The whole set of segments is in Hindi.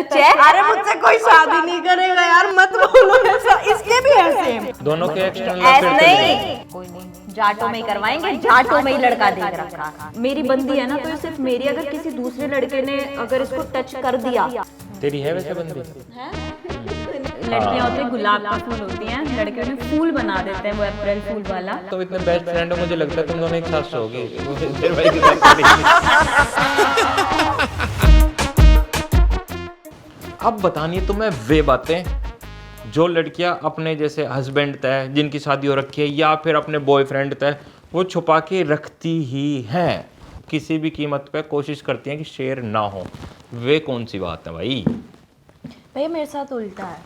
सच है। अरे मुझसे कोई शादी नहीं करेगा यार, मत बोलो ऐसा। इसके भी ऐसे दोनों के एक्सटर्नल ऐसे नहीं, कोई नहीं, जाटों में ही करवाएंगे, जाटों में ही लड़का देख रखा। मेरी बंदी है ना, तो ये सिर्फ मेरी, अगर किसी दूसरे लड़के ने अगर इसको टच कर दिया। तेरी है वैसे बंदी? लड़कियां होती है गुलाब का फूल होती हैं, लड़के उन्हें फूल बना देते हैं, वो अप्रैल फूल वाला। तो इतने बेस्ट फ्रेंड हो, मुझे लगता है तुम दोनों एक साथ सोओगे। तेरे भाई के साथ करेंगे। अब बतानिए तुम्हें वे बातें जो लड़कियां अपने जैसे हस्बैंड तय जिनकी शादी हो रखी है या फिर अपने बॉयफ्रेंड तय वो छुपा के रखती ही हैं, किसी भी कीमत पे कोशिश करती हैं कि शेयर ना हो। वे कौन सी बात है भाई? भैया मेरे साथ उल्टा है।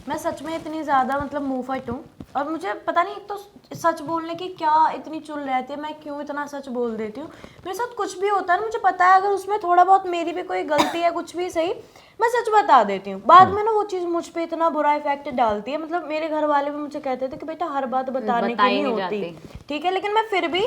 मैं सच में इतनी ज्यादा मतलब मुंहफट हूँ, और मुझे पता नहीं, एक तो सच बोलने की क्या इतनी चुल रहती है, मैं क्यों इतना सच बोल देती हूँ। मेरे साथ कुछ भी होता है ना, मुझे पता है अगर उसमें थोड़ा बहुत मेरी भी कोई गलती है, कुछ भी सही, मैं सच बता देती हूँ। बाद में ना वो चीज़ मुझ पे इतना बुरा इफेक्ट डालती है। मतलब मेरे घर वाले भी मुझे कहते थे कि बेटा हर बात बताने की नहीं होती, ठीक है, लेकिन मैं फिर भी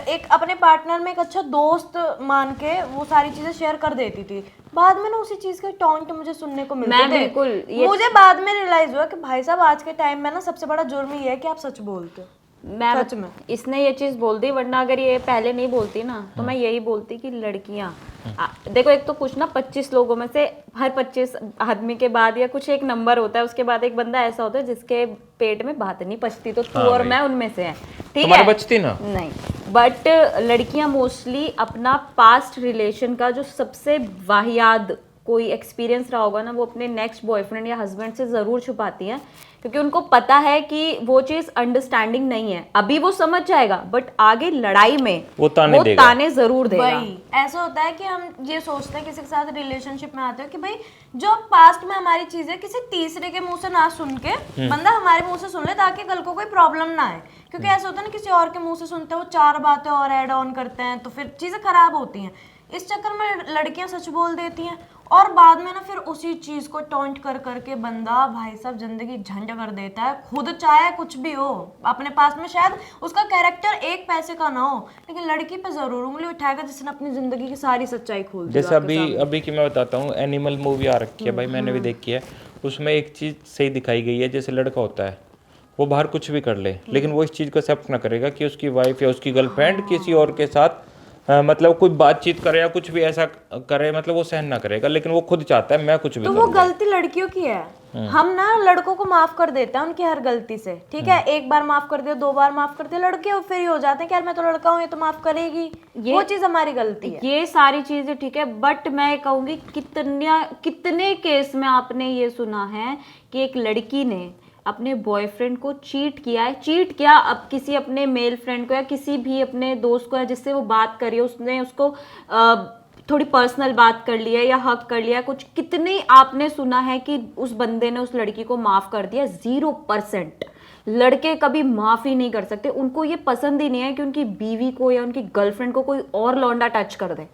एक अपने पार्टनर में एक अच्छा दोस्त मान के वो सारी चीज़ें शेयर कर देती थी। बाद में ना उसी चीज़ के टॉन्ट मुझे सुनने को मिलते थे। बिल्कुल मुझे बाद में रियलाइज हुआ कि भाई साहब आज के टाइम में ना सबसे बड़ा जुर्म ये है कि आप सच बोलते हो। मैं सच में इसने ये चीज बोल दी, वरना अगर ये पहले नहीं बोलती ना तो मैं यही बोलती कि लड़कियां देखो, एक तो कुछ ना 25 लोगों में से हर 25 आदमी के बाद या कुछ एक नंबर होता है, उसके बाद एक बंदा ऐसा होता है जिसके पेट में बात नहीं पचती, तो तू और मैं उनमें से हैं, ठीक है? बचती ना नहीं, बट लड़कियां मोस्टली अपना पास्ट रिलेशन का जो सबसे वाहियात कोई एक्सपीरियंस रहा होगा ना, वो अपने नेक्स्ट बॉयफ्रेंड या हस्बैंड से जरूर छुपाती हैं, क्योंकि उनको पता है कि वो चीज अंडरस्टैंडिंग नहीं है। अभी वो समझ जाएगा, बट आगे लड़ाई में वो ताने जरूर देगा। वही ऐसा होता है कि हम ये सोचते हैं किसी के साथ रिलेशनशिप में आते हो कि भाई जो पास्ट में हमारी चीजें किसी तीसरे के मुंह से ना सुन के बंदा हमारे मुंह से सुन ले, ताकि कल को कोई प्रॉब्लम ना आए। क्योंकि ऐसा होता है ना, किसी और के मुंह से सुनते हैं, वो 4 बातें और ऐड ऑन करते हैं, तो फिर चीजें खराब होती हैं। इस चक्कर में लड़कियां सच बोल देती हैं, और बाद में ना फिर उसी चीज को टॉन्ट कर करके बंदा भाई साहब जिंदगी झंड कर देता है। खुद चाहे कुछ भी हो अपने पास में, शायद उसका कैरेक्टर एक पैसे का ना हो, लेकिन लड़की पे जरूर उंगली उठाएगा जिसने अपनी जिंदगी की सारी सच्चाई खोल दी। जैसे अभी की मैं बताता हूँ, एनिमल मूवी आ रखी है भाई, मैंने भी देखी है। उसमें एक चीज सही दिखाई गई है, जैसे लड़का होता है वो बाहर कुछ भी कर ले, लेकिन वो इस चीज को एक्सेप्ट ना करेगा कि उसकी वाइफ या उसकी गर्लफ्रेंड किसी और के साथ मतलब कोई बातचीत करे या कुछ भी ऐसा करे, मतलब वो सहन ना करेगा, लेकिन वो खुद चाहता है मैं कुछ भी तो वो गलती लड़कियों की है। हम ना लड़कों को माफ कर देते हैं उनकी हर गलती से, ठीक है, एक बार माफ कर दिया, 2 बार माफ कर दिया, लड़के फिर ही हो जाते हैं कि यार मैं तो लड़का हूँ, ये तो माफ करेगी, वो चीज हमारी गलती है। ये सारी चीजें ठीक है, बट मैं कहूंगी कितने केस में आपने ये सुना है कि एक लड़की ने अपने बॉयफ्रेंड को चीट किया अब किसी अपने मेल फ्रेंड को या किसी भी अपने दोस्त को, या जिससे वो बात करी, उसने उसको थोड़ी पर्सनल बात कर लिया या हक कर लिया कुछ, कितने आपने सुना है कि उस बंदे ने उस लड़की को माफ कर दिया? 0%। लड़के कभी माफ ही नहीं कर सकते, उनको ये पसंद ही नहीं है कि उनकी बीवी को या उनकी गर्लफ्रेंड को कोई और लौंडा टच कर दे,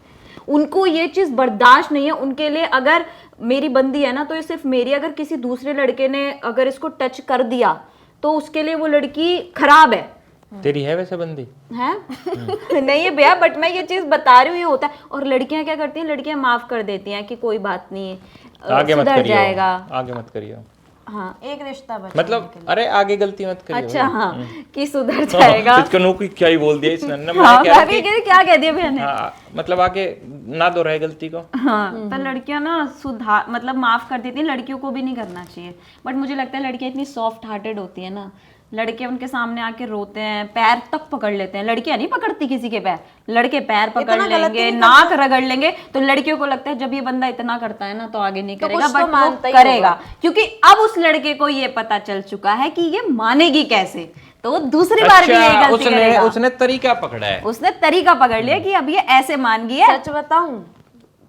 उनको ये चीज बर्दाश्त नहीं है। उनके लिए अगर मेरी बंदी है ना, तो ये सिर्फ मेरी, अगर किसी दूसरे लड़के ने अगर इसको टच कर दिया तो उसके लिए वो लड़की खराब है। तेरी है वैसे बंदी? है नहीं है भैया, बट मैं ये चीज बता रही हूँ, ये होता है। और लड़कियां क्या करती हैं, लड़कियां माफ कर देती हैं कि कोई बात नहीं, सुधर जाएगा, आगे मत करियो। हाँ, एक रिश्ता बचा, मतलब अरे आगे गलती मत करियो। अच्छा हाँ, कि सुधर जाएगा। इसका नौकरी क्या ही बोल दिया इसने ना, हाँ, क्या कह दिया भैया ने? हाँ, मतलब आगे ना दोहराए गलती को। हाँ, पर लड़कियां ना सुधार मतलब माफ कर देती हैं, लड़कियों को भी नहीं करना चाहिए। बट मुझे लगता है लड़कियां इतनी सॉफ्ट हार्टेड होती है ना, लड़के उनके सामने आके रोते हैं, पैर तक पकड़ लेते हैं। लड़कियां नहीं पकड़ती किसी के पैर, लड़के पैर पकड़ लेंगे, नाक रगड़ लेंगे, तो लड़कियों को लगता है जब ये बंदा इतना करता है ना तो आगे नहीं करेगा, बट वो करेगा, क्योंकि अब उस लड़के को ये पता चल चुका है कि ये मानेगी कैसे, तो वो दूसरी बार भी यही गलती करेगा। उसने तरीका पकड़ा है, उसने तरीका पकड़ लिया कि अब ये ऐसे मान गई है। सच बताऊं,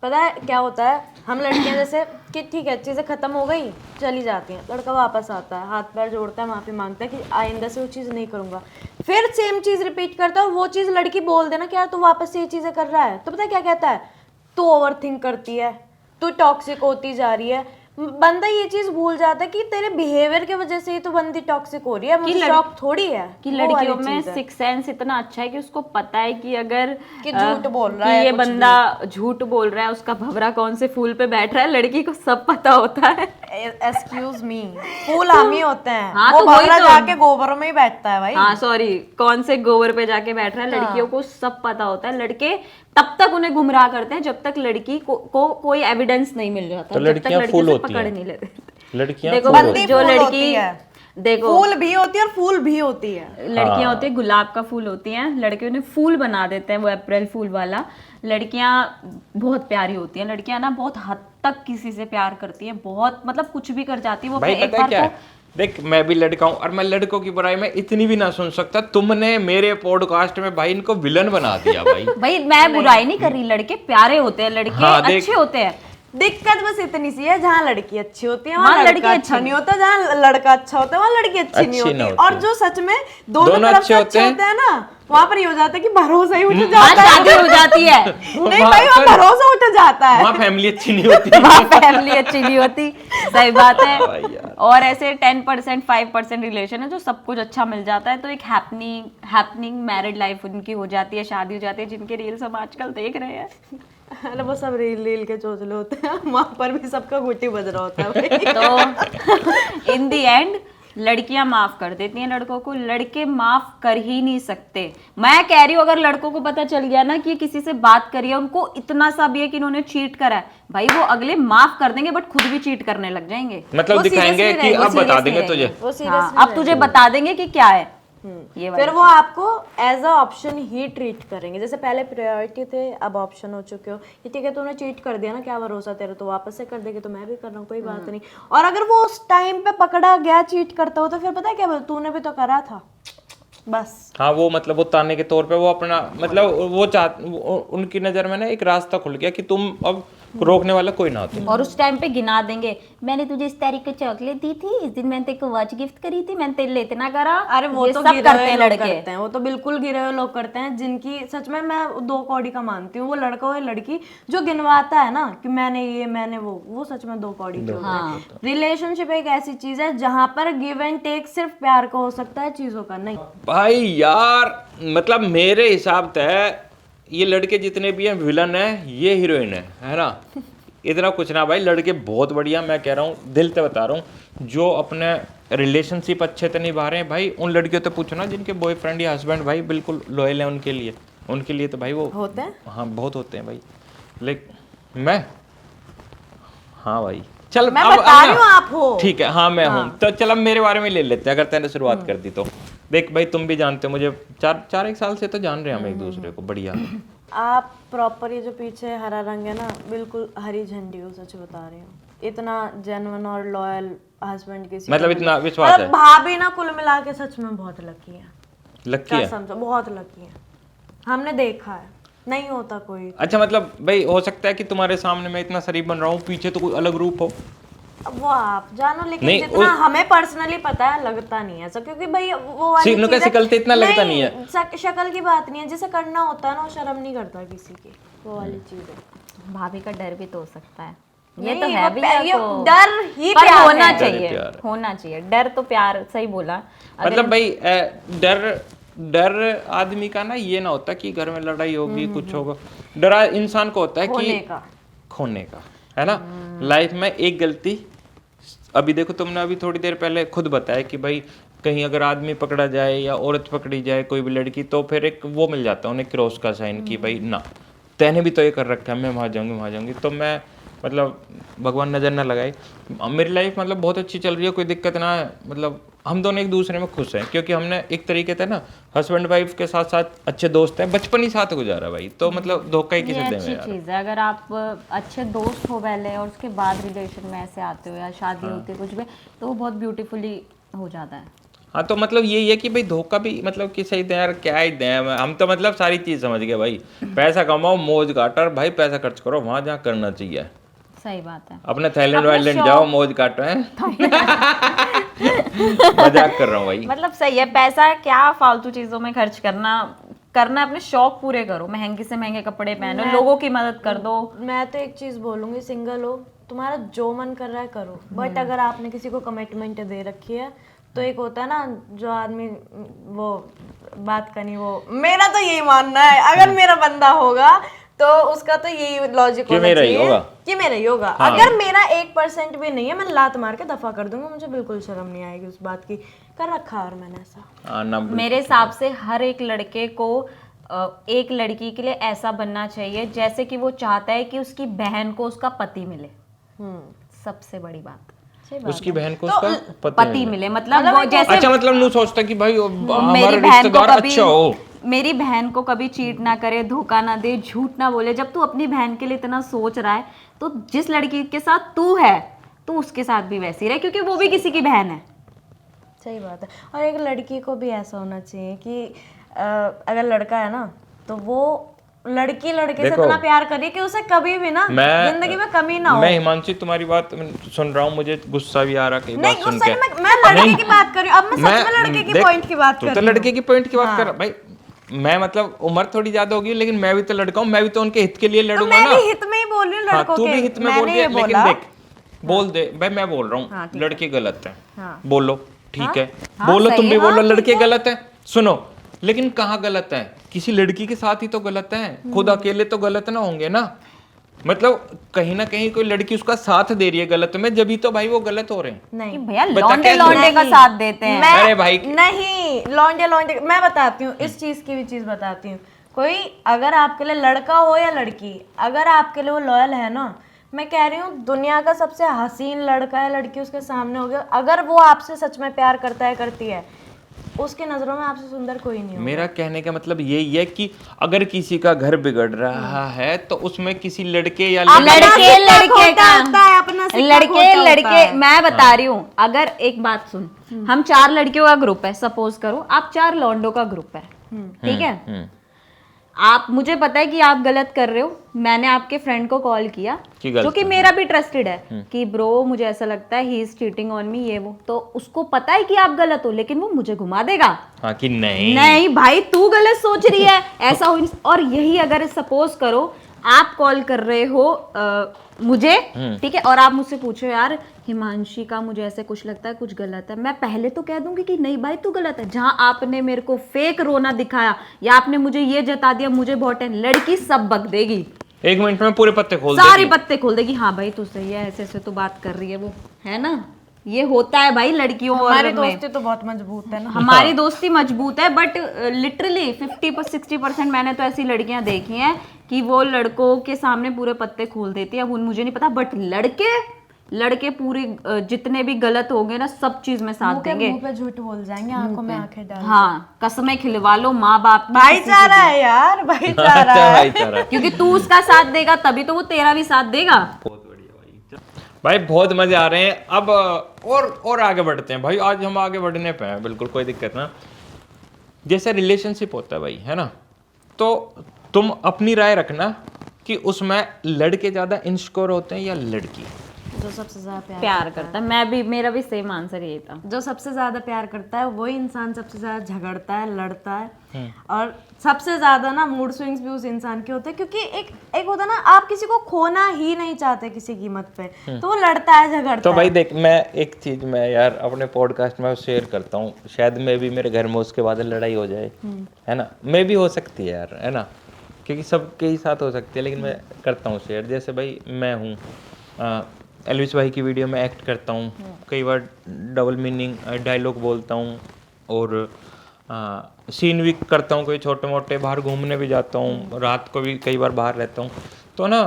पता है क्या होता है, हम लड़कियां जैसे कि ठीक है चीज़ें खत्म हो गई, चली जाती हैं, लड़का वापस आता है, हाथ पैर जोड़ता है, माफी मांगता है कि आइंदा से वो चीज़ नहीं करूंगा, फिर सेम चीज़ रिपीट करता है, और वो चीज़ लड़की बोल देना कि यार तू वापस से ये चीज़ें कर रहा है, तो पता है क्या कहता है, तू ओवर थिंक करती है, तू टॉक्सिक होती जा रही है। बंदा ये चीज भूल जाता है कि तेरे बिहेवियर की वजह से ही तो बंदी टॉक्सिक हो रही है, मुझे शौक थोड़ी है कि वो वाली लड़कियों में चीज़ है। सिक्स सेंस इतना अच्छा है कि उसको पता है कि अगर कि झूठ बोल रहा कि है ये कुछ बंदा झूठ बोल रहा है, उसका भंवरा कौन से फूल पे बैठ रहा है, लड़की को सब पता होता है। एक्सक्यूज मी, फूल हम ही होते हैं। हाँ, वो तो वही भंवरा तो। जाके गोबरों में ही बैठता है भाई। हाँ सॉरी, कौन से गोबर पे जाके बैठ रहा है, लड़कियों को सब पता होता है। लड़के तब तक उन्हें गुमराह करते हैं जब तक लड़की को कोई एविडेंस नहीं मिल जाता, तो जब तक लड़कियां लड़की फूल से होती पकड़ हैं। नहीं लेते। लड़कियां देखो फूल बंदी होती जो फूल लड़की होती है, देखो फूल भी होती है और फूल भी होती है। लड़कियां होती है गुलाब का फूल होती हैं, लड़के उन्हें फूल बना देते हैं, वो अप्रैल फूल वाला। लड़कियां बहुत प्यारी होती हैं, लड़कियां ना बहुत हद तक किसी से प्यार करती हैं, बहुत मतलब कुछ भी कर जाती है वो भाई अपने एक पता है बार क्या को। है? देख मैं भी लड़का हूँ और मैं लड़कों की बुराई में इतनी भी ना सुन सकता। तुमने मेरे पॉडकास्ट में भाई इनको विलन बना दिया भाई। भाई मैं बुराई नहीं कर रही, लड़के प्यारे होते हैं, लड़के हाँ, देख। अच्छे होते हैं। दिक्कत बस इतनी सी है, जहाँ लड़की अच्छी होती है वहाँ वहाँ लड़की लड़का अच्छा अच्छी नहीं होता, जहाँ लड़का अच्छा होता है वहाँ लड़की अच्छी नहीं अच्छी ना होती। होती। और जो सच में दोनों दोनों तरफ अच्छे से होते अच्छे हैं। होते हैं ना, वहाँ पर ये हो जाता है कि भरोसा ही उठ वहाँ जाता है। शादी हो जाती है, नहीं भाई, वहाँ भरोसा उठ जाता है। वहाँ फैमिली अच्छी नहीं होती। वहाँ फैमिली अच्छी नहीं होती। सही बात है। भाई यार। और ऐसे 10% 5% रिलेशन है जो सब कुछ अच्छा मिल जाता है, तो एक हैपनिंग मैरिड लाइफ उनकी हो जाती है, शादी हो जाती है, जिनके रील्स हम आजकल देख रहे हैं। अरे वो सब रील रील के चोचले होते हैं, वहाँ पर भी सबका घुट्टी बज रहा होता है भाई। तो इन दी एंड लड़कियां माफ कर देती हैं लड़कों को, लड़के माफ कर ही नहीं सकते। मैं कह रही हूँ अगर लड़कों को पता चल गया ना कि ये किसी से बात करी है, उनको इतना सा भी है कि इन्होंने चीट करा है, भाई वो अगले माफ कर देंगे बट खुद भी चीट करने लग जाएंगे। मतलब वो दिखाएंगे seriously कि रहेंगे, अब बता serious देंगे नहीं तुझे। रहेंगे। वो हाँ, सीरियस अब तुझे बता देंगे कि क्या है ये वाली फिर वो आपको एज अ ऑप्शन ही ट्रीट करेंगे। जैसे पहले प्रायोरिटी थे, अब ऑप्शन हो चुके हो कि ठीक है तूने चीट कर दिया ना, क्या भरोसा तेरा, तो वापस से कर देगी, तो मैं भी कर रहा हूँ, कोई बात नहीं। और अगर वो उस टाइम पे पकड़ा गया चीट करता हो तो फिर पता है क्या, तूने भी तो करा था बस। हाँ वो मतलब वो ताने के तौर पे वो अपना मतलब वो उनकी नजर में ना एक रास्ता खुल गया कि तुम अब रोकने वाला कोई ना हो तुम। और उस टाइम पे गिना देंगे, मैंने तुझे इस तारीख को चॉकलेट दी थी, इस दिन मैंने तेरे को वॉच गिफ्ट करी थी, मैंने तेरे लिए इतना करा। अरे वो ये तो सब गिरे करते हुए हैं लोग लड़के। करते हैं, वो तो बिल्कुल गिरे हुए लोग करते हैं, जिनकी सच में मैं दो कौड़ी का मानती हूँ। वो लड़का हो या लड़की जो गिनवाता है ना कि मैंने ये मैंने वो सच में दो कौड़ी के होते हैं। रिलेशनशिप एक ऐसी चीज है जहाँ पर गिव एंड टेक सिर्फ प्यार का हो सकता है, चीजों का नहीं। भाई यार मतलब मेरे हिसाब से ये लड़के जितने भी हैं विलन है, ये हीरोइन है ना। इतना कुछ ना भाई, लड़के बहुत बढ़िया, मैं कह रहा हूँ दिल से बता रहा हूँ, जो अपने रिलेशनशिप अच्छे से निभा रहे हैं भाई, उन लड़कियों से पूछो ना जिनके बॉयफ्रेंड या हस्बैंड भाई बिल्कुल लॉयल है उनके लिए तो भाई वो होते हैं। हाँ बहुत होते हैं भाई। लेकिन मैं हाँ भाई चल मैं अब बता ना- रही हूँ आप हो। ठीक है हाँ मैं हूँ, तो चल अब मेरे बारे में ले लेते हैं अगर तैने शुरुआत कर दी तो। देख भाई तुम भी जानते हो मुझे, चार एक साल से तो जान रहे हैं हम एक दूसरे को बढ़िया। आप प्रॉपर ये जो पीछे हरा रंग है ना, बिल्कुल हरी झंडी हो, सच बता रही हूँ। इतना जेन्युइन और लॉयल हस्बैंड किसी मतलब को इतना मिला। विश्वास मतलब है। भाभी ना कुल मिला के सच में बहुत लकी है, लकी है। कसम से बहुत लकी है, हमने देखा है, नहीं होता कोई। अच्छा मतलब भाई हो सकता है कि तुम्हारे सामने मैं इतना शरीफ बन रहा हूँ, पीछे तो कोई अलग रूप हो। अब वो आप जानो, लेकिन नहीं, जितना हमें पर्सनली पता है लगता नहीं है ऐसा, क्योंकि भाई वो वाली सिग्नल का चीज़ है- शिकल इतना लगता नहीं है। शक्ल की बात नहीं है, जिसे करना होता है ना वो शर्म नहीं करता किसी की, वो वाली चीज है। भाभी का डर भी तो हो सकता है, ये नहीं, तो वो है भैया ये को। डर ही पर प्यार होना है। चाहिए, प्यार है। होना चाहिए डर तो प्यार, सही बोला। मतलब भाई डर आदमी का ना ये ना होता कि घर में लड़ाई होगी कुछ होगा, डर इंसान को होता है खोने कि का। खोने का है ना। लाइफ में एक गलती, अभी देखो तुमने अभी थोड़ी देर पहले खुद बताया कि भाई कहीं अगर आदमी पकड़ा जाए या औरत पकड़ी जाए कोई भी लड़की, तो फिर एक वो मिल जाता है उन्हें क्रॉस का साइन कि भाई ना तैने भी तो ये कर रखा है, मैं वहाँ जाऊँगी। तो मैं मतलब भगवान नज़र ना लगाए, मेरी लाइफ मतलब बहुत अच्छी चल रही है, कोई दिक्कत ना है। मतलब हम दोनों एक दूसरे में खुश हैं क्योंकि हमने एक तरीके से ना हस्बैंड वाइफ के साथ साथ अच्छे दोस्त हैं, बचपन ही साथ गुजारा भाई, तो मतलब धोखा ही ये किसे दें अच्छी यार। चीज है अगर आप अच्छे दोस्त हो पहले और उसके बाद रिलेशन में ऐसे आते हो या शादी होती है कुछ भी, तो वो बहुत ब्यूटीफुली हो जाता है। हाँ तो मतलब यही है कि भाई धोखा भी मतलब कि सही दें यार, क्या ही दें हम तो मतलब सारी चीज़ समझ गए भाई। पैसा कमाओ, मौज काटो, और भाई पैसा खर्च करो वहाँ जहाँ करना चाहिए। सही बात है। अपने थाईलैंड अपने वाईलैंड शौक- जाओ, मौज काटो हैं। मजाक कर रहा हूँ भाई। मतलब सही है, पैसा क्या फालतू चीजों में खर्च करना अपने शौक पूरे करो, महंगे से महंगे कपड़े पहनो, लोगों की मदद कर दो। मैं तो एक चीज बोलूंगी, सिंगल हो तुम्हारा जो मन कर रहा है करो, बट अगर आपने किसी को कमिटमेंट दे रखी है तो एक होता है ना जो आदमी वो बात करनी, वो मेरा तो यही मानना है, अगर मेरा बंदा होगा तो उसका तो यही लॉजिक होना मेरा ही चाहिए होगा। कि मेरा ही होगा। अगर मेरा 1% भी नहीं है, मैं लात मार के दफा कर दूंगा, मुझे बिल्कुल शर्म नहीं आएगी उस बात की। कर रखा और मैंने ऐसा। ना मेरे हिसाब से हर एक लड़के को एक लड़की के लिए ऐसा बनना चाहिए जैसे कि वो चाहता है कि उसकी बहन को उसका पति मिले। सबसे बड़ी बात उसकी बहन को उसका पति मिले, मतलब वो जैसे अच्छा, मतलब नू सोचता कि भाई मेरी हमारा बहन को रिश्तेदार कभी अच्छा हो, मेरी बहन को कभी चीट ना करे, धोखा ना दे, झूठ ना बोले। जब तू अपनी बहन के लिए इतना सोच रहा है तो जिस लड़की के साथ तू है तो उसके साथ भी वैसी रहे, क्योंकि वो भी किसी की बहन है। सही बात है। और एक लड़की को भी ऐसा होना चाहिए कि अगर लड़का है ना तो वो लड़की लड़के से इतना प्यार करे कि उसे कभी भी ना जिंदगी में कमी ना हो। मैं हिमांशी तुम्हारी बात सुन रहा हूँ, मुझे गुस्सा भी आ रहा कई बात सुन के। मैं लड़के की बात कर रही हूँ, अब मैं सच में लड़के की पॉइंट की बात कर रही तो हूँ। लड़के की पॉइंट की बात कर भाई, मैं मतलब उम्र थोड़ी ज्यादा होगी लेकिन मैं भी तो लड़का हूँ, मैं भी तो उनके हित के लिए लड़ूंगा ना। मैं भी हित में ही बोल रही हूँ लड़कों के। तू भी हित में बोल रही है, लेकिन देख बोल दे भाई, मैं बोल रहा हूँ लड़के गलत है, बोलो ठीक है, बोलो तुम भी बोलो लड़के गलत है, सुनो लेकिन कहाँ गलत है? किसी लड़की के साथ ही तो गलत है, खुद अकेले तो गलत ना होंगे ना। मतलब कहीं ना कहीं कोई लड़की उसका साथ दे रही है गलत में, जब ही तो भाई वो गलत हो रहे हैं। नहीं भैया लौंडे लौंडे का साथ देते हैं। अरे भाई नहीं, लौंडे मैं बताती हूँ, इस चीज की भी चीज बताती हूँ। कोई अगर आपके लिए लड़का हो या लड़की, अगर आपके लिए वो लॉयल है ना, मैं कह रही हूँ दुनिया का सबसे हसीन लड़का या लड़की उसके सामने हो गया, अगर वो आपसे सच में प्यार करता है, करती है, उसके नजरों में आपसे सुंदर कोई नहीं होगा। मेरा कहने का मतलब यही है कि अगर किसी का घर बिगड़ रहा है तो उसमें किसी लड़के या लड़के मैं बता रही हूँ, अगर एक बात सुन, हम 4 लड़कियों का ग्रुप है, सपोज करो आप 4 लौंडों का ग्रुप है, ठीक है। आप, मुझे पता है कि आप गलत कर रहे हो, मैंने आपके फ्रेंड को कॉल किया जो कि मेरा भी ट्रस्टेड है कि ब्रो मुझे ऐसा लगता है he is cheating on me, ये वो, तो उसको पता है कि आप गलत हो, लेकिन वो मुझे घुमा देगा। हाँ कि नहीं नहीं भाई तू गलत सोच रही है, ऐसा हो। और यही अगर सपोज करो आप कॉल कर रहे हो मुझे, ठीक है, और आप मुझसे पूछो यार हिमांशी का मुझे ऐसे कुछ लगता है, कुछ गलत है, मैं पहले तो कह दूंगी कि नहीं भाई तू गलत है। जहां आपने मेरे को फेक रोना दिखाया या आपने मुझे ये जता दिया मुझे बहुत है, लड़की सब बक देगी, 1 मिनट में पूरे पत्ते खोल सारे पत्ते खोल देगी। हाँ भाई तू सही है, ऐसे ऐसे तो बात कर रही है वो, है ना। ये होता है भाई लड़कियों और हमारी दोस्ती तो बहुत मजबूत है ना। हमारी दोस्ती मजबूत है, बट लिटरली 50-60% मैंने तो ऐसी लड़कियां देखी हैं कि वो लड़कों के सामने पूरे पत्ते खोल देती है। अब मुझे नहीं पता, बट लड़के पूरे जितने भी गलत होंगे ना सब चीज में साथ देंगे। मुंह पे झूठ बोल जाएंगे, आंखों में आंखें डाल। हाँ, कसमें खिलवा लो माँ बाप की, भाईचारा है यार, भाईचारा है। क्योंकि तू उसका साथ देगा तभी तो वो तेरा भी साथ देगा। भाई बहुत मजे आ रहे हैं। अब और आगे बढ़ते हैं भाई, आज हम आगे बढ़ने पे हैं, बिल्कुल कोई दिक्कत ना। जैसे रिलेशनशिप होता है भाई, है ना, तो तुम अपनी राय रखना कि उसमें लड़के ज्यादा इनसिक्योर होते हैं या लड़की? जो सबसे ज्यादा प्यार करता है, मेरा भी सेम आंसर यही था। जो सबसे ज्यादा प्यार करता है वही इंसान सबसे ज्यादा झगड़ता है, लड़ता है, और सबसे ज्यादा ना मूड स्विंग्स भी उस इंसान के होते हैं, क्योंकि एक होता है ना, आप किसी को खोना ही नहीं चाहते किसी कीमत पे, तो वो लड़ता है, झगड़ता है। तो भाई देख, मैं एक चीज मैं यार अपने पॉडकास्ट में शेयर करता हूँ, शायद मैं भी मेरे घर में उसके बाद लड़ाई हो जाए, है ना, मैं भी हो सकती है यार, है ना, क्योंकि सबके ही साथ हो सकती है, लेकिन मैं करता हूँ शेयर। जैसे भाई मैं हूँ एलविस भाई की वीडियो में एक्ट करता हूँ, कई बार डबल मीनिंग डायलॉग बोलता हूँ, और सीन भी करता हूँ कोई छोटे मोटे, बाहर घूमने भी जाता हूँ, रात को भी कई बार बाहर रहता हूँ। तो ना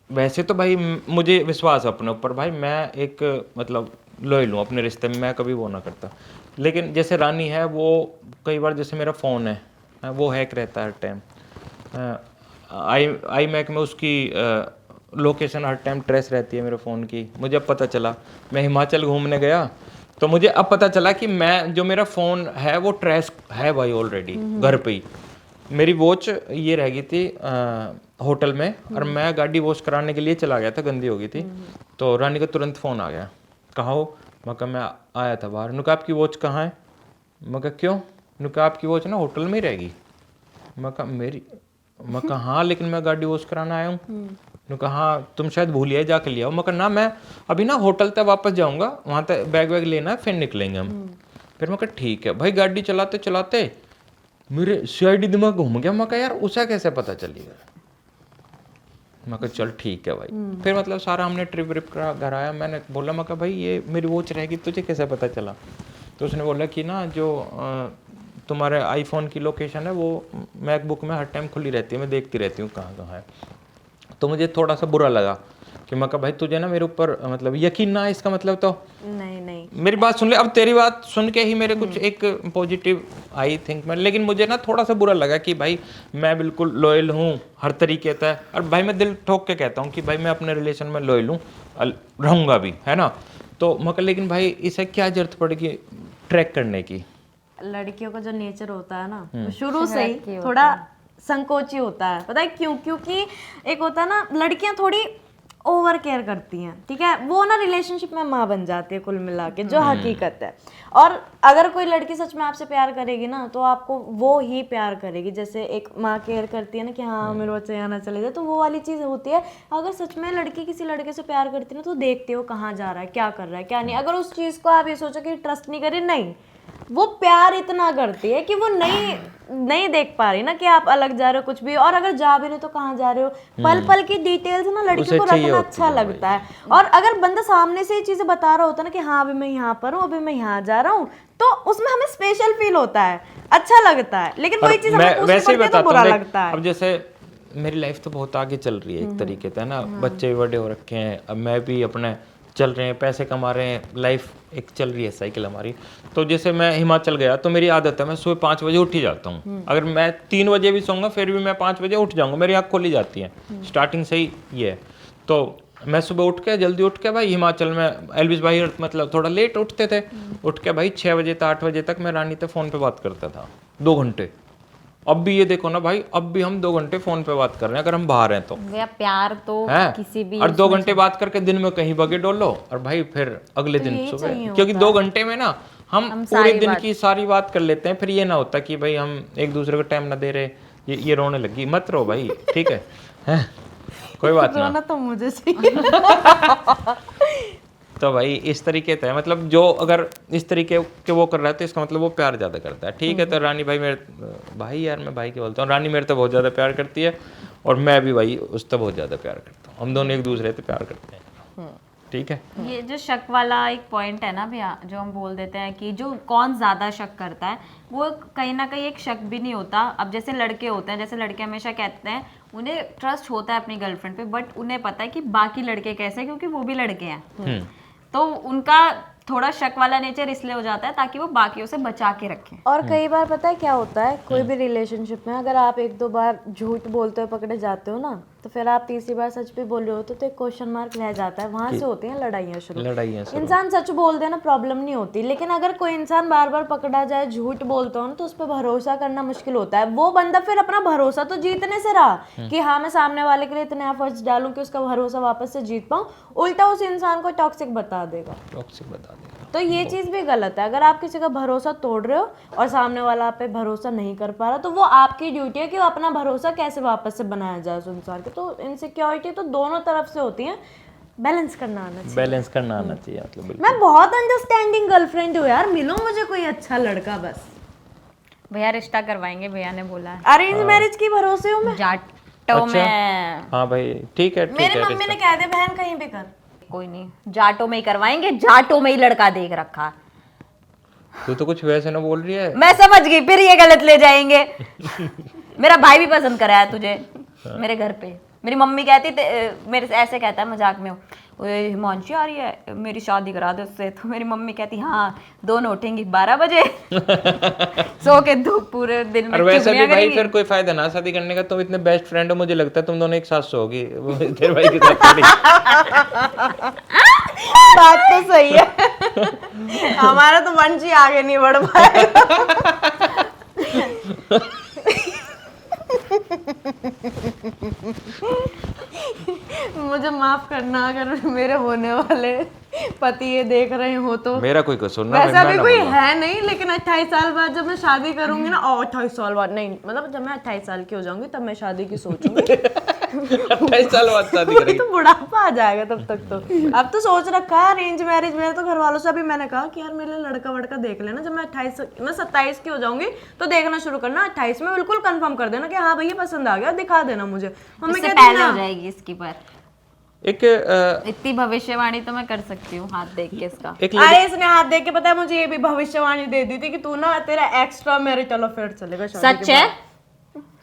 वैसे तो भाई मुझे विश्वास है अपने ऊपर, भाई मैं एक मतलब लॉयल हूँ अपने रिश्ते में, मैं कभी वो ना करता। लेकिन जैसे रानी है, वो कई बार, जैसे मेरा फ़ोन है वो हैक रहता है हर टाइम, आई मैक में उसकी लोकेशन हर टाइम ट्रेस रहती है मेरे फ़ोन की। मुझे अब पता चला, मैं हिमाचल घूमने गया तो मुझे अब पता चला कि मैं जो मेरा फ़ोन है वो ट्रेस है भाई ऑलरेडी घर पे ही। मेरी वॉच ये रह गई थी होटल में, और मैं गाड़ी वॉश कराने के लिए चला गया था, गंदी हो गई थी, तो रानी का तुरंत फ़ोन आ गया, कहाँ हो? मैं कहा मैं आया था बाहर। उन्होंने कहा आपकी वॉच कहाँ है? मैं कहा क्यों? उन्होंने कहा आपकी वॉच ना होटल में ही रहेगी। मैं कहा मेरी? मैं कहा हाँ, लेकिन मैं गाड़ी वॉश कराना आया हूँ। उन्होंने कहा हाँ तुम शायद भूल जाए, जाके ले आओ। मैं कहा ना मैं अभी ना होटल तक वापस जाऊंगा, वहाँ तक बैग वैग लेना है, फिर निकलेंगे हम। फिर मैं कहा ठीक है भाई। गाड़ी चलाते चलाते मेरे सीआईडी दिमाग घूम गया। मैं कहा यार उसे कैसे पता चलेगा। मैं कहा चल ठीक है भाई। फिर मतलब सारा हमने ट्रिप व्रिप का घर आया, मैंने बोला मैं कहा भाई ये मेरी वॉच रहेगी, तुझे कैसे पता चला। तो उसने बोला कि ना जो तुम्हारे आईफोन की लोकेशन है वो मैकबुक में हर टाइम खुली रहती है, मैं देखती रहती हूँ कहाँ कहाँ है। तो मुझे थोड़ा सा बुरा लगा कि मैं कहा भाई तुझे ना मेरे ऊपर मतलब यकीन ना है, इसका मतलब तो नहीं मेरी बात सुन ले। अब तेरी बात सुन के ही मेरे कुछ एक पॉजिटिव आई थिंक मैं, लेकिन मुझे ना थोड़ा सा बुरा लगा कि भाई मैं बिल्कुल लॉयल हूँ हर तरीके से। और भाई मैं दिल ठोक के कहता हूँ कि भाई मैं अपने रिलेशन में लॉयल हूँ, रहूँगा भी, है ना। तो मगर लेकिन भाई इसे क्या जरूरत पड़ेगी ट्रैक करने की। लड़कियों का जो नेचर होता है ना वो शुरू से ही थोड़ा संकोची होता है। पता है क्यों? क्योंकि एक होता है ना, लड़कियां थोड़ी ओवर केयर करती हैं, ठीक है, वो ना रिलेशनशिप में माँ बन जाती है कुल मिला के, जो हकीकत है। और अगर कोई लड़की सच में आपसे प्यार करेगी ना तो आपको वो ही प्यार करेगी, जैसे एक माँ केयर करती है ना कि हाँ मेरे बच्चे यहाँ ना चले जाए, तो वो वाली चीज़ होती है। अगर सच में लड़की किसी लड़के से प्यार करती है ना तो देखते हो कहाँ जा रहा है, क्या कर रहा है, क्या नहीं। अगर उस चीज़ को आप ये सोचो कि ट्रस्ट नहीं करे, नहीं, वो प्यार इतना करती है कि वो नहीं देख पा रही ना कि आप अलग जा रहे हो कुछ भी, और अगर जा भी रहे हो तो कहाँ जा रहे हो। पल पल की डिटेल्स ना लड़की को रखना अच्छा लगता है। और अगर बंदा सामने से ये चीजें बता रहा होता है ना कि हाँ अभी मैं यहाँ पर हूँ, अभी मैं यहाँ जा रहा हूँ, तो उसमें हमें स्पेशल फील होता है, अच्छा लगता है। लेकिन वही चीज हमें पूछनी पड़ती है तो बुरा लगता है। अब जैसे मेरी लाइफ तो बहुत आगे चल रही है एक तरीके से, है ना, बच्चे भी बड़े हो रखे हैं, अब मैं भी अपने चल रहे हैं, पैसे कमा रहे हैं, लाइफ एक चल रही है साइकिल हमारी। तो जैसे मैं हिमाचल गया तो मेरी आदत है मैं सुबह 5 बजे उठ ही जाता हूँ। अगर मैं 3 बजे भी सोऊंगा फिर भी मैं 5 बजे उठ जाऊंगा, मेरी आँख खोली जाती है, स्टार्टिंग से ही ये है। तो मैं सुबह उठ के जल्दी उठ के भाई हिमाचल में एल्विस भाई मतलब थोड़ा लेट उठते थे, उठ के भाई 6 बजे तक 8 बजे तक मैं रानी से फ़ोन पे बात करता था 2 घंटे। अब भी ये देखो ना भाई, अब भी हम 2 घंटे फोन पे बात कर रहे हैं अगर हम बाहर हैं तो। भैया प्यार तो है किसी भी, और 2 घंटे बात करके दिन में कहीं बगे डोलो और भाई फिर अगले दिन सुबह, क्योंकि 2 घंटे में ना हम पूरे दिन की सारी बात कर लेते हैं। फिर ये ना होता कि भाई हम एक दूसरे को टाइम ना दे रहे, ये रोने लगी, मत रो भाई, ठीक है कोई बात ना, तो मुझे चाहिए। तो भाई इस तरीके से मतलब जो अगर इस तरीके के वो कर रहा है तो इसका मतलब वो प्यार ज़्यादा करता है, ठीक है। तो रानी भाई मेरे भाई, यार मैं भाई के बोलता हूँ, रानी मेरे तो बहुत ज़्यादा प्यार करती है और मैं भी भाई उससे बहुत ज़्यादा प्यार करता हूँ, हम दोनों एक दूसरे से प्यार करते हैं, ठीक है। ये जो शक वाला एक पॉइंट है ना भैया, जो हम बोल देते हैं कि जो कौन ज़्यादा शक करता है, वो कहीं ना कहीं एक शक भी नहीं होता। अब जैसे लड़के होते हैं, जैसे लड़के हमेशा कहते हैं उन्हें ट्रस्ट होता है अपनी गर्लफ्रेंड पे, बट उन्हें पता है कि बाकी लड़के कैसे हैं, क्योंकि वो भी लड़के हैं, तो उनका थोड़ा शक वाला नेचर इसलिए हो जाता है ताकि वो बाकियों से बचा के रखें। और कई बार पता है क्या होता है, कोई भी रिलेशनशिप में अगर आप 1-2 बार झूठ बोलते हुए पकड़े जाते हो ना, तो फिर आप तीसरी बार सच भी बोल रहे हो तो एक क्वेश्चन मार्क रह जाता है, वहां से होती हैं लड़ाइयाँ शुरू। इंसान सच बोल दे ना प्रॉब्लम नहीं होती, लेकिन अगर कोई इंसान बार बार पकड़ा जाए झूठ बोलता हो ना तो उस पर भरोसा करना मुश्किल होता है। वो बंदा फिर अपना भरोसा तो जीतने से रहा कि हाँ मैं सामने वाले के लिए इतने एफर्ट्स डालूं कि उसका भरोसा वापस से जीत पाऊं, उल्टा उस इंसान को टॉक्सिक बता देगा। तो ये चीज भी गलत है। अगर आप किसी का भरोसा तोड़ रहे हो और सामने वाला आप पे भरोसा नहीं कर पा रहा, तो वो आपकी ड्यूटी है कि वो अपना भरोसा कैसे वापस से बनाया जाए उस इंसान के। तो इनसिक्योरिटी तो दोनों तरफ से होती है, बैलेंस करना आना चाहिए। मतलब बिल्कुल। मैं बहुत अंडरस्टैंडिंग गर्लफ्रेंड हूँ यार, मिलो मुझे कोई अच्छा लड़का बस। भैया रिश्ता करवाएंगे, भैया ने बोला है। अरेंज मैरिज की भरोसे हूँ मैं। जाटो में। हाँ भाई ठीक है, मेरी मम्मी ने कह दिया बहन कहीं भी कर, कोई नहीं, जाटो में ही करवाएंगे, जाटो में ही लड़का देख रखा। तू तो कुछ वैसे ना बोल रही है। मैं समझ गई, फिर ये गलत ले जाएंगे। मेरा भाई भी पसंद कराया तुझे मेरे घर पे। मेरी मम्मी कहती मेरे से ऐसे कहता है मजाक में, हिमांशी आ रही है मेरी शादी करा दे उससे, तो मेरी मम्मी कहती हाँ दोनों उठेंगी 12 बजे सो के पूरे दिन में। और वैसे भी भाई फिर कोई फायदा ना शादी करने का, तुम इतने बेस्ट फ्रेंड हो, मुझे लगता है तुम दोनों एक साथ सोओगी तेरे भाई के साथ। बात तो सही है। हमारा तो वंशी आगे नहीं बढ़ पाएगा। मुझे माफ करना अगर मेरे होने वाले पति ये देख रहे हो तो। मेरा कोई कसूर ना, वैसा भी कोई है नहीं, लेकिन 28 साल बाद जब मैं शादी करूंगी ना, और 28 साल बाद नहीं, मतलब जब मैं 28 साल की हो जाऊंगी तब मैं शादी की सोचूंगी। 28 साल बाद शादी करेगी। तो बुढ़ापा आ जाएगा तब तक तो। अब तो सोच रखा है अरेंज मैरिज में, तो घर वालों से अभी मैंने कहा कि यार मेरे लिए लड़का वड़का देख लेना, जब मैं 27 की हो जाऊंगी तो देखना शुरू करना, 28 में बिल्कुल कंफर्म कर देना कि हाँ भैया पसंद आ गया, दिखा देना मुझे। मम्मी इससे कहती पहले ना हो जाएगी इसकी पर। एक इतनी भविष्यवाणी तो मैं कर सकती हूँ हाथ देख के इसका। एक अरे इसने हाथ देख के पता है मुझे ये भी भविष्यवाणी दे दी थी कि तू ना तेरा एक्स्ट्रा मैरिटल अफेयर चलेगा शादी सच के है? बाद।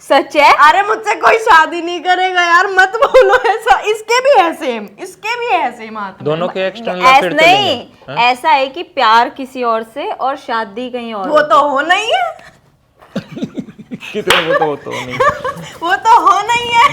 सच है? अरे मुझसे कोई शादी नहीं करेगा यार, मत बोलो ऐसा। इसके भी है सेम, इसके भी है सेम हाथ में। दोनों के एक्सटर्नल ऐसा अफेयर नहीं, चलेंगे। ऐसा है कि प्यार किसी और से और शादी कहीं और। वो तो होना ही है। कितने वो तो नहीं। वो तो होना ही है।